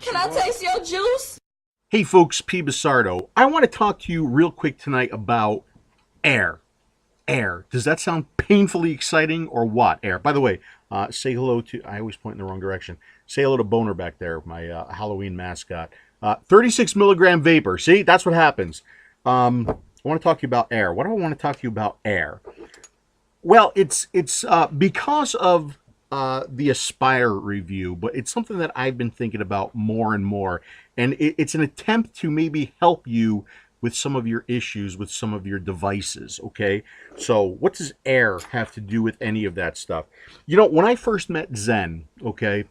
Can I taste your juice? Hey folks, PBusardo. I want to talk to you real quick tonight about air. Air. Does that sound painfully exciting or what? Air. By the way, say hello to, I always point in the wrong direction. Say hello to Boner back there, my Halloween mascot. 36 milligram vapor. See, that's what happens. I want to talk to you about air. What do I want to talk to you about air? Well, it's because of the Aspire review, but it's something that I've been thinking about more and more, and it's an attempt to maybe help you with some of your issues with some of your devices. Okay, so what does air have to do with any of that stuff? You know, when I first met Zen, okay,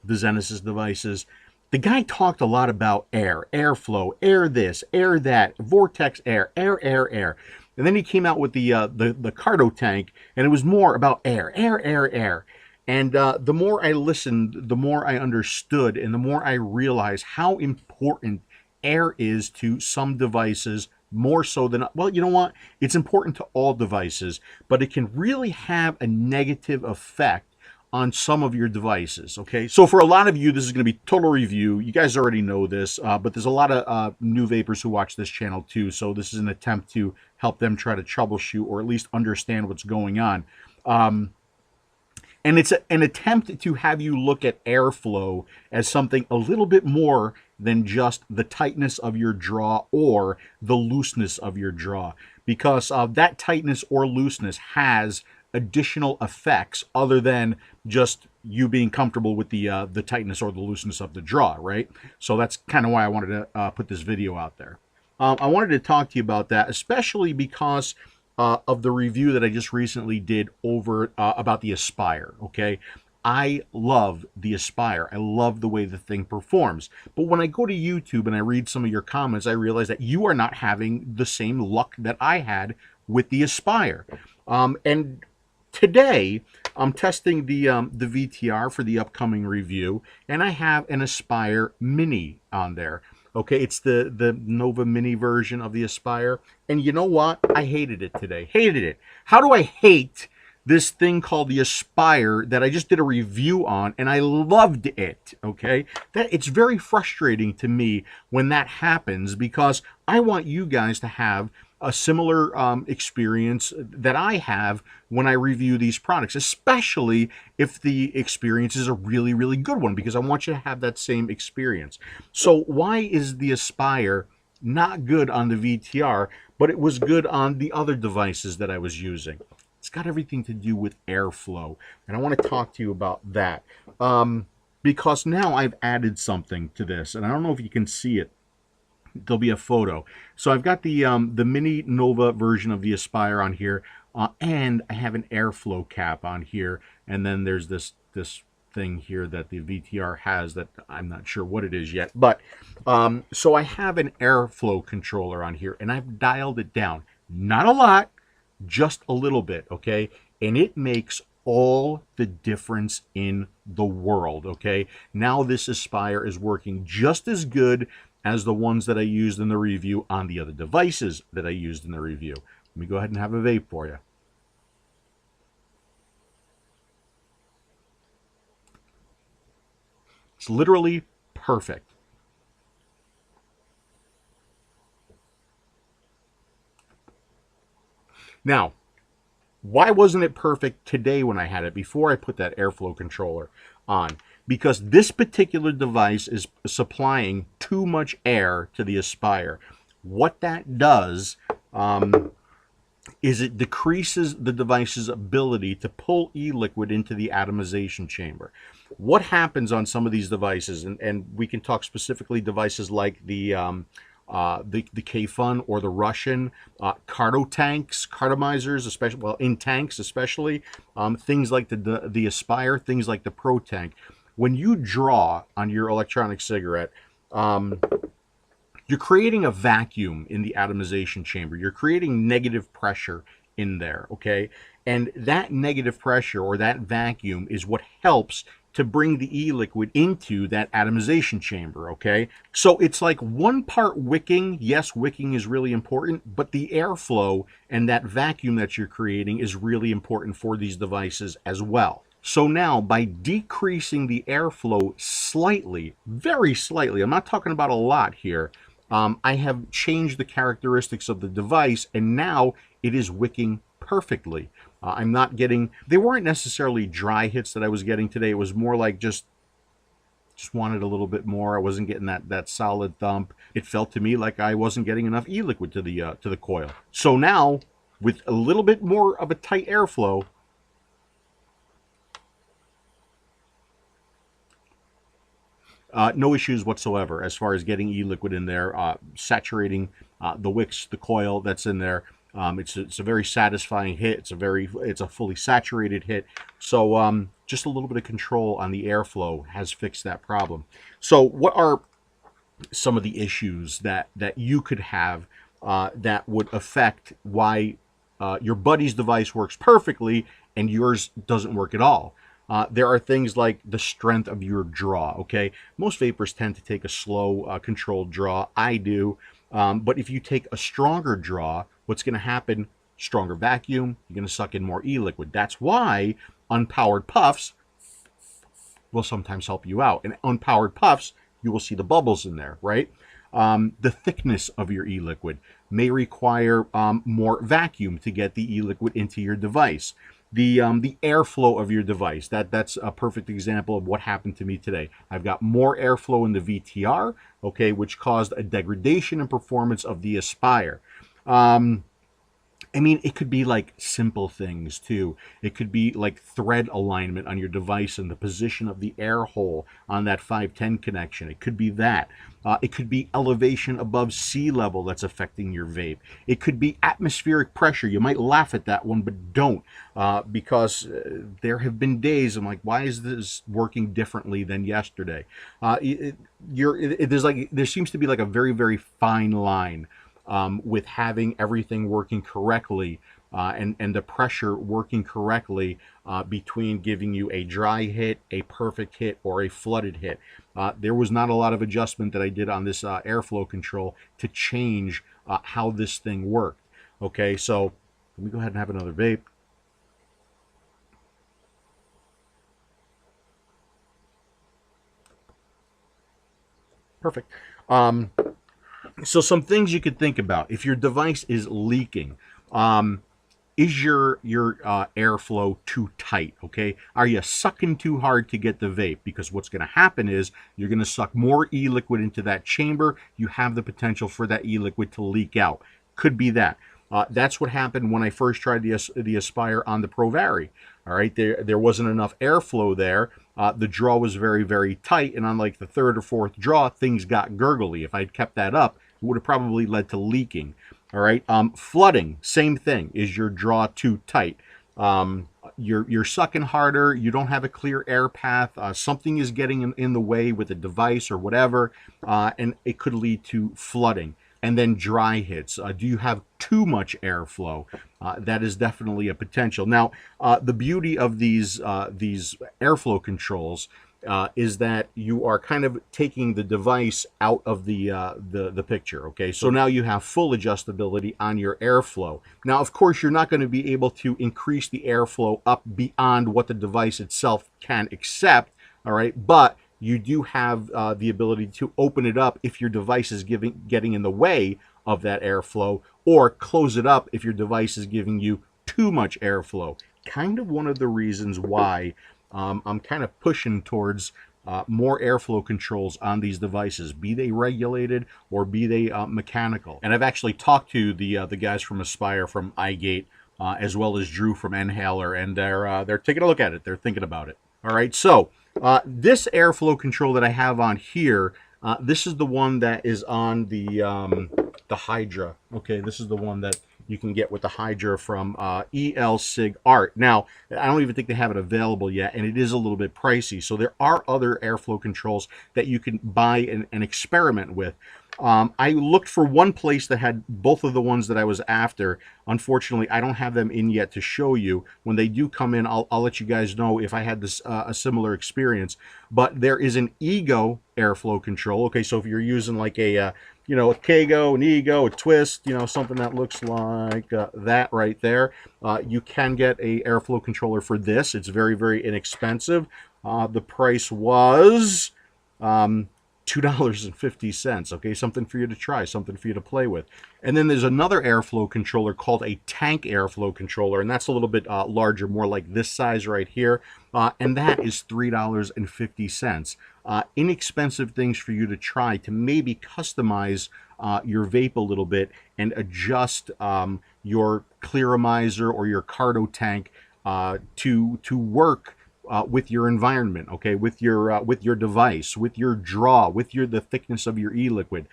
the Zenesis devices, the guy talked a lot about air, airflow, air this, air that, vortex air, air. And then he came out with the Cardo tank, and it was more about air. And the more I listened, the more I understood, and the more I realized how important air is to some devices, more so than, well, you know what? It's important to all devices, but it can really have a negative effect on some of your devices. Okay, so for a lot of you, this is going to be total review. You guys already know this, but there's a lot of new vapors who watch this channel too, so this is an attempt to help them try to troubleshoot or at least understand what's going on. And it's an attempt to have you look at airflow as something a little bit more than just the tightness of your draw or the looseness of your draw, because that tightness or looseness has additional effects other than just you being comfortable with the tightness or the looseness of the draw, right? So that's kind of why I wanted to put this video out there. I wanted to talk to you about that, especially because of the review that I just recently did over about the Aspire. Okay, I love the Aspire. I love the way the thing performs. But when I go to YouTube and I read some of your comments, I realize that you are not having the same luck that I had with the Aspire. And today, I'm testing the VTR for the upcoming review, and I have an Aspire Mini on there. Okay, it's the Nova Mini version of the Aspire, and you know what? I hated it today. Hated it. How do I hate this thing called the Aspire that I just did a review on, and I loved it? Okay, it's very frustrating to me when that happens, because I want you guys to have a similar experience that I have when I review these products, especially if the experience is a really, really good one, because I want you to have that same experience. So why is the Aspire not good on the VTR, but it was good on the other devices that I was using? It's got everything to do with airflow, and I want to talk to you about that, because now I've added something to this, and I don't know if you can see it. There'll be a photo. So I've got the Mini Nova version of the Aspire on here, and I have an airflow cap on here, and then there's this thing here that the VTR has that I'm not sure what it is yet. But so I have an airflow controller on here, and I've dialed it down. Not a lot, just a little bit, okay? And it makes all the difference in the world, okay? Now this Aspire is working just as good as the ones that I used in the review on the other devices that I used in the review. Let me go ahead and have a vape for you. It's literally perfect. Now, why wasn't it perfect today when I had it before I put that airflow controller on? Because this particular device is supplying too much air to the Aspire. What that does is it decreases the device's ability to pull e-liquid into the atomization chamber. What happens on some of these devices, and we can talk specifically devices like the K-Fun or the Russian, Cardo tanks, cardomizers, especially, well, in tanks especially, things like the Aspire, things like the Pro Tank. When you draw on your electronic cigarette, you're creating a vacuum in the atomization chamber. You're creating negative pressure in there, okay? And that negative pressure or that vacuum is what helps to bring the e-liquid into that atomization chamber, okay? So it's like one part wicking. Yes, wicking is really important, but the airflow and that vacuum that you're creating is really important for these devices as well. So now, by decreasing the airflow slightly, very slightly, I'm not talking about a lot here, I have changed the characteristics of the device, and now it is wicking perfectly. I'm not getting, they weren't necessarily dry hits that I was getting today. It was more like just wanted a little bit more. I wasn't getting that solid thump. It felt to me like I wasn't getting enough e-liquid to the coil. So now, with a little bit more of a tight airflow, no issues whatsoever as far as getting e-liquid in there, saturating the wicks, the coil that's in there. It's a very satisfying hit. It's a fully saturated hit. So just a little bit of control on the airflow has fixed that problem. So what are some of the issues that you could have that would affect why your buddy's device works perfectly and yours doesn't work at all? There are things like the strength of your draw, okay? Most vapors tend to take a slow, controlled draw. I do. But if you take a stronger draw, what's going to happen? Stronger vacuum, you're going to suck in more e-liquid. That's why unpowered puffs will sometimes help you out. And unpowered puffs, you will see the bubbles in there, right? The thickness of your e-liquid may require more vacuum to get the e-liquid into your device. The airflow of your device, that's a perfect example of what happened to me today. I've got more airflow in the VTR, okay, which caused a degradation in performance of the Aspire. I mean, it could be like simple things too. It could be like thread alignment on your device and the position of the air hole on that 510 connection. It could be that. It could be elevation above sea level that's affecting your vape. It could be atmospheric pressure. You might laugh at that one, but don't, because there have been days I'm like, why is this working differently than yesterday? There seems to be like a very, very fine line with having everything working correctly and the pressure working correctly between giving you a dry hit, a perfect hit, or a flooded hit. There was not a lot of adjustment that I did on this airflow control to change how this thing worked. Okay, so let me go ahead and have another vape. Perfect. So some things you could think about if your device is leaking. Is your airflow too tight? Okay, are you sucking too hard to get the vape? Because what's going to happen is you're going to suck more e-liquid into that chamber. You have the potential for that e-liquid to leak out. Could be that. That's what happened when I first tried the Aspire on the Provari. All right, there wasn't enough airflow there. The draw was very, very tight, and on like the third or fourth draw, things got gurgly. If I'd kept that up, it would have probably led to leaking. All right, flooding, same thing. Is your draw too tight? You're sucking harder. You don't have a clear air path. Something is getting in the way with a device or whatever, and it could lead to flooding. And then dry hits. Do you have too much airflow? That is definitely a potential. Now, the beauty of these airflow controls is that you are kind of taking the device out of the picture. Okay, so now you have full adjustability on your airflow. Now, of course, you're not going to be able to increase the airflow up beyond what the device itself can accept. All right, but you do have the ability to open it up if your device is getting in the way of that airflow, or close it up if your device is giving you too much airflow. Kind of one of the reasons why I'm kind of pushing towards more airflow controls on these devices, be they regulated or be they mechanical. And I've actually talked to the guys from Aspire, from iGate, as well as Drew from Inhaler, and they're taking a look at it. They're thinking about it. All right, so this airflow control that I have on here, this is the one that is on the Hydra. Okay, this is the one that you can get with the Hydra from EL-Sig Art. Now, I don't even think they have it available yet, and it is a little bit pricey. So there are other airflow controls that you can buy and experiment with. I looked for one place that had both of the ones that I was after. Unfortunately, I don't have them in yet to show you. When they do come in, I'll let you guys know if I had this a similar experience. But there is an Ego airflow control. Okay, so if you're using like a you know, a Kago, an Ego, a Twist, you know, something that looks like that right there, you can get a airflow controller for this. It's very, very inexpensive. The price was $2.50. Okay, something for you to try, something for you to play with. And then there's another airflow controller called a tank airflow controller, and that's a little bit larger, more like this size right here, and that is $3.50. Inexpensive things for you to try to maybe customize your vape a little bit and adjust your Clearomizer or your Cardo tank to work with your environment, okay, with your device, with your draw, with the thickness of your e-liquid.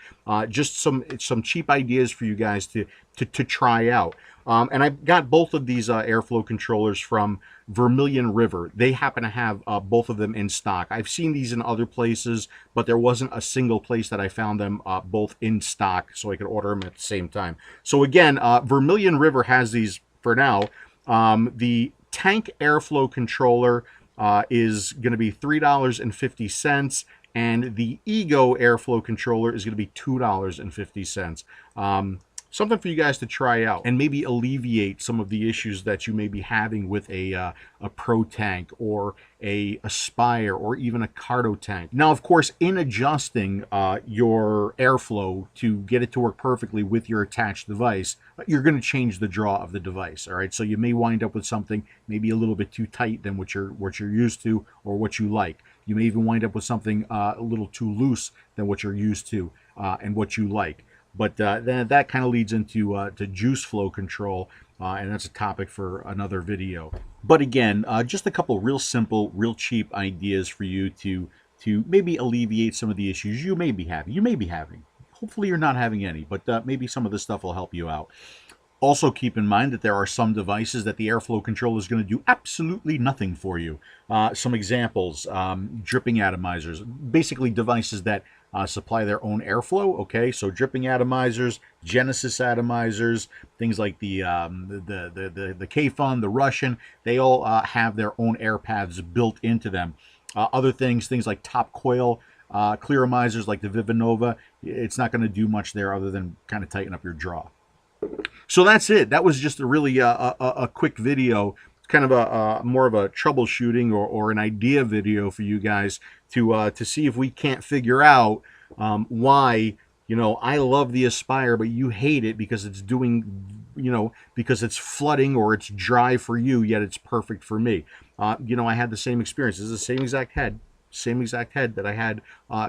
Just some cheap ideas for you guys to try out. And I've got both of these airflow controllers from Vermilion River. They happen to have both of them in stock. I've seen these in other places, but there wasn't a single place that I found them both in stock, so I could order them at the same time. So again, Vermilion River has these for now. The tank airflow controller is going to be $3.50, and the Ego airflow controller is going to be $2.50. Something for you guys to try out and maybe alleviate some of the issues that you may be having with a Pro tank or a Aspire or even a Cardo tank. Now, of course, in adjusting your airflow to get it to work perfectly with your attached device, you're going to change the draw of the device. All right, so you may wind up with something maybe a little bit too tight than what you're used to or what you like. You may even wind up with something a little too loose than what you're used to and what you like. But then that kind of leads into to juice flow control, and that's a topic for another video. But again, just a couple real simple, real cheap ideas for you to maybe alleviate some of the issues you may be having. Hopefully you're not having any, but maybe some of this stuff will help you out. Also keep in mind that there are some devices that the airflow controller is going to do absolutely nothing for you. Some examples, dripping atomizers, basically devices that supply their own airflow. Okay, so dripping atomizers, Genesis atomizers, things like the K-Fun, the Russian, they all have their own air paths built into them. Other things like top coil clearomizers like the Vivanova, it's not going to do much there other than kind of tighten up your draw. So that's it. That was just a really a quick video, kind of a more of a troubleshooting or an idea video for you guys to see if we can't figure out why, you know, I love the Aspire, but you hate it because it's doing, you know, because it's flooding or it's dry for you, yet it's perfect for me. You know, I had the same experience. This is the same exact head that I had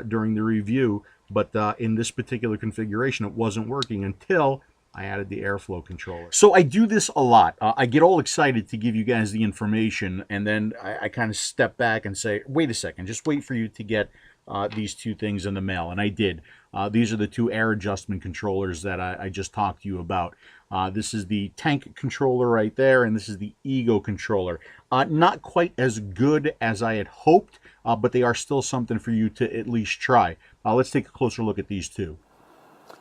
during the review, but in this particular configuration, it wasn't working until I added the airflow controller. So I do this a lot. I get all excited to give you guys the information, and then I kind of step back and say, wait a second, just wait for you to get these two things in the mail. And I did. These are the two air adjustment controllers that I just talked to you about. This is the tank controller right there, and this is the Ego controller. Not quite as good as I had hoped, but they are still something for you to at least try. Let's take a closer look at these two.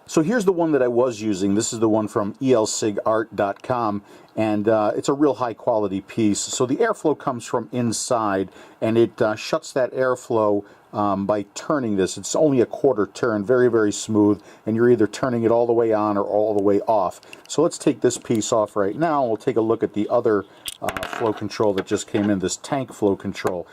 So here's the one that I was using. This is the one from elsigart.com, and it's a real high quality piece. So the airflow comes from inside, and it shuts that airflow by turning this. It's only a quarter turn, very, very smooth, and you're either turning it all the way on or all the way off. So let's take this piece off right now, and we'll take a look at the other flow control that just came in, this tank flow control.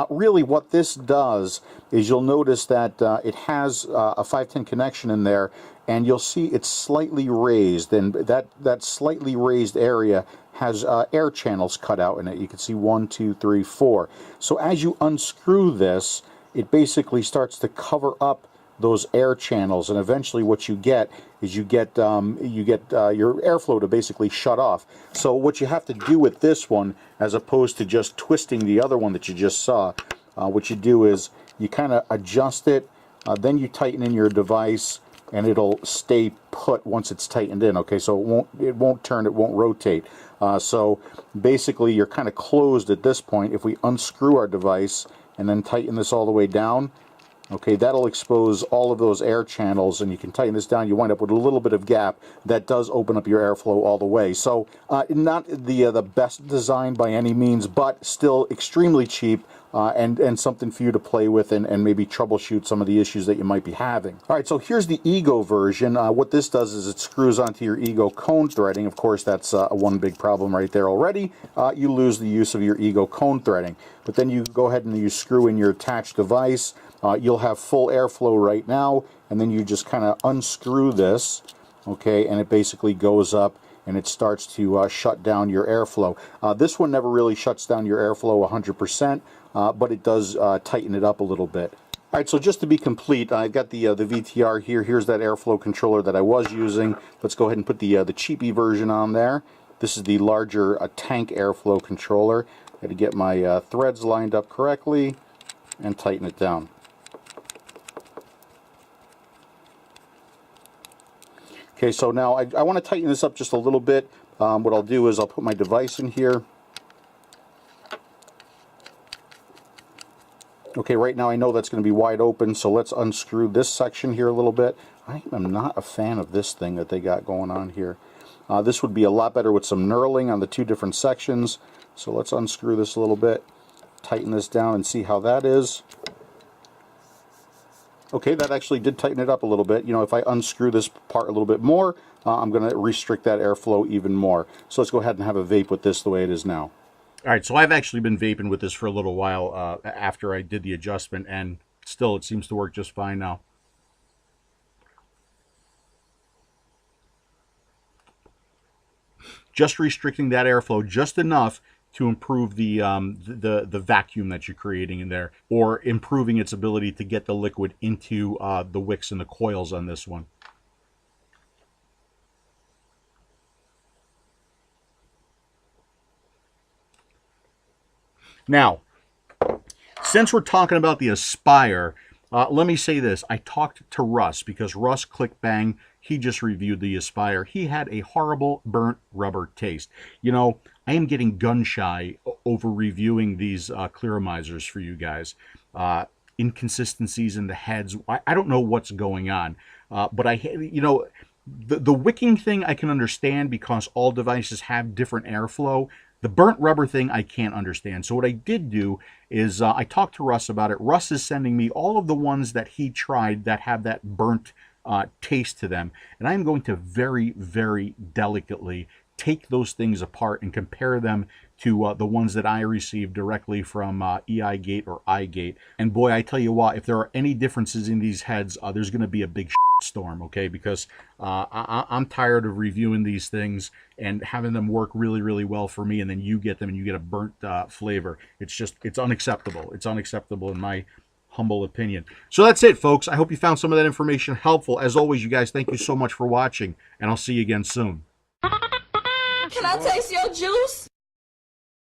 Really what this does is you'll notice that it has a 510 connection in there, and you'll see it's slightly raised, and that slightly raised area has air channels cut out in it. You can see 1, 2, 3, 4. So as you unscrew this, it basically starts to cover up those air channels, and eventually what you get is you get your airflow to basically shut off. So what you have to do with this one, as opposed to just twisting the other one that you just saw, what you do is you kind of adjust it, then you tighten in your device, and it'll stay put once it's tightened in. Okay, so it won't turn, it won't rotate. So basically you're kind of closed at this point. If we unscrew our device and then tighten this all the way down, Okay, that'll expose all of those air channels, and you can tighten this down. You wind up with a little bit of gap that does open up your airflow all the way. So not the best design by any means, but still extremely cheap, and something for you to play with and maybe troubleshoot some of the issues that you might be having. All right, so here's the Ego version. What this does is it screws onto your Ego cone threading. Of course, that's one big problem right there already. You lose the use of your Ego cone threading. But then you go ahead and you screw in your attached device. You'll have full airflow right now, and then you just kind of unscrew this, okay, and it basically goes up and it starts to shut down your airflow. This one never really shuts down your airflow 100%, but it does tighten it up a little bit. All right, so just to be complete, I've got the VTR here. Here's that airflow controller that I was using. Let's go ahead and put the cheapy version on there. This is the larger tank airflow controller. Got to get my threads lined up correctly and tighten it down. Okay, so now I want to tighten this up just a little bit. What I'll do is I'll put my device in here. Okay, right now I know that's going to be wide open, so let's unscrew this section here a little bit. I am not a fan of this thing that they got going on here. This would be a lot better with some knurling on the two different sections. So let's unscrew this a little bit, tighten this down, and see how that is. Okay, that actually did tighten it up a little bit. You know, if I unscrew this part a little bit more, I'm going to restrict that airflow even more. So let's go ahead and have a vape with this the way it is now. All right, so I've actually been vaping with this for a little while after I did the adjustment, and still it seems to work just fine now. Just restricting that airflow just enough to improve the vacuum that you're creating in there, or improving its ability to get the liquid into the wicks and the coils on this one. Now, since we're talking about the Aspire, let me say this. I talked to Russ, because Russ ClickBang, he just reviewed the Aspire. He had a horrible burnt rubber taste. You know, I am getting gun shy over reviewing these clearamizers for you guys. Inconsistencies in the heads. I don't know what's going on. But you know, the wicking thing I can understand, because all devices have different airflow. The burnt rubber thing I can't understand. So what I did do is I talked to Russ about it. Russ is sending me all of the ones that he tried that have that burnt taste to them. And I'm going to very, very delicately take those things apart and compare them to the ones that I received directly from EI-Gate or iGate. And boy, I tell you what, if there are any differences in these heads, there's going to be a big storm, okay? Because I'm tired of reviewing these things and having them work really, really well for me, and then you get them and you get a burnt flavor. It's unacceptable. It's unacceptable in my humble opinion. So that's it, folks. I hope you found some of that information helpful. As always, you guys, thank you so much for watching, and I'll see you again soon. Can I taste your juice?